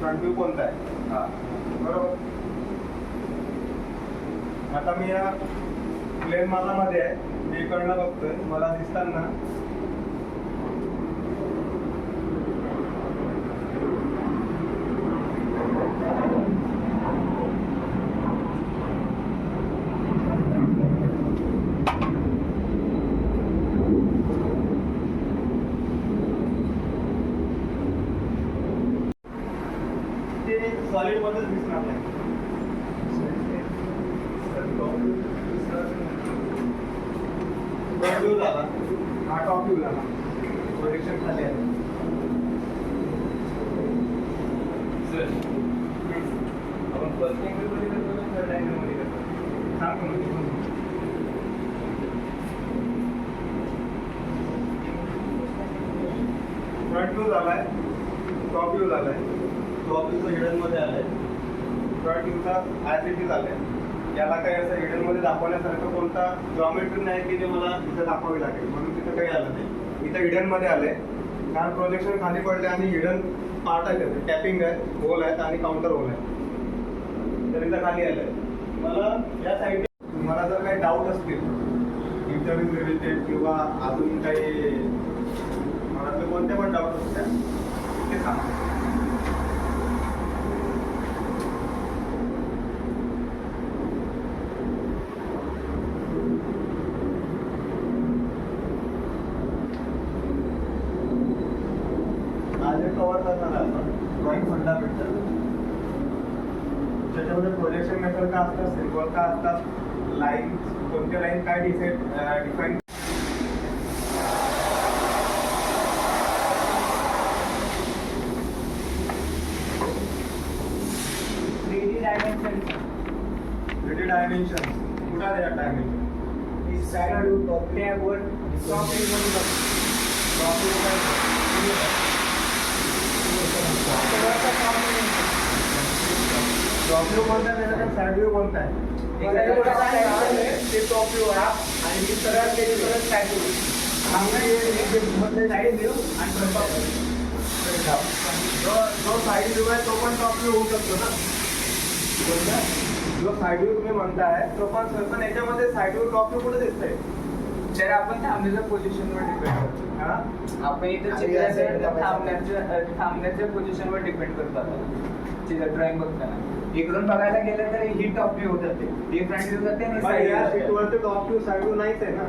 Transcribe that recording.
Front view कोणता आहे. बरोबर. आता मी या प्लेन माझा मध्ये आहे, मी इकडनं बघतोय, मला दिसताना सॉलिड मध्येच दिसणार नाही. फ्रंट व्ह्यू झाला, हा टॉप व्ह्यू झाला, प्रोजेक्शन खाली आहे. आपण फर्स्ट अँगल मध्ये करतो का थर्ड अँगल मध्ये करतो? सांग म्हणजे फ्रंट व्ह्यू झालाय, टॉप व्ह्यू झालाय, टॉप व्ह्यूचा हिडन मध्ये आलाय, फ्रंट व्ह्यूचा ॲज इट इज आलाय. याला काही असं हिडन मध्ये दाखवण्यासारखं कोणता जॉमेट्री नाही की ते मला इथं दाखवावी लागेल, म्हणून तिथं काही आलं नाही. इथं हिडन मध्ये आलंय कारण प्रोजेक्शन खाली पडले आणि हिडन पार्ट आहे त्याचे, टॅपिंग आहे, होल आहेत आणि काउंटर होल आहे, तर इथं खाली आलंय. मला या साईडने तुम्हाला जर काही डाऊट असतील इंटरव्ह्यू रिलेटेड किंवा अजून काही मनातले कोणते पण डाऊट असतील ते सांगा. कव्हर करणार आहे आपण ड्रॉइंग फंडामेंटल. त्याच्यामध्ये प्रोजेक्शन मेथड का असतात, सिम्बॉल का असतात, लाईन कोणत्या लाईन काय डिफाईन. थ्री डायमेन्शन कुठं आहे डायमेन्शन? टॉप व्ह्यू कोणता आहे, त्याचा साईड व्ह्यू कोणता आहे? ते टॉप व्ह्यू आहे आणि मी सरळ केली तर साईड व्ह्यू. जो साईड व्ह्यू आहे तो पण टॉप व्ह्यू होऊ शकतो ना. कोणता जो साईड व्ह्यू तुम्ही म्हणताय तो पण याच्यामध्ये साईड व्ह्यू टॉप व्ह्यू कुठे दिसतंय? जर आपण थांबण्याच्या पोझिशनवर डिपेंड करतो. आपण इथं थांबण्याच्या पोझिशनवर डिपेंड करतो आपण तिथं ड्रॉइंग बघताना. इकडून बघायला गेलं तर ही टॉप व्ह्यू होत जाते, ही फ्रंट व्ह्यू जाते आणि या शीटवरती टॉप व्ह्यू साईड व्ह्यू नाहीच आहे ना.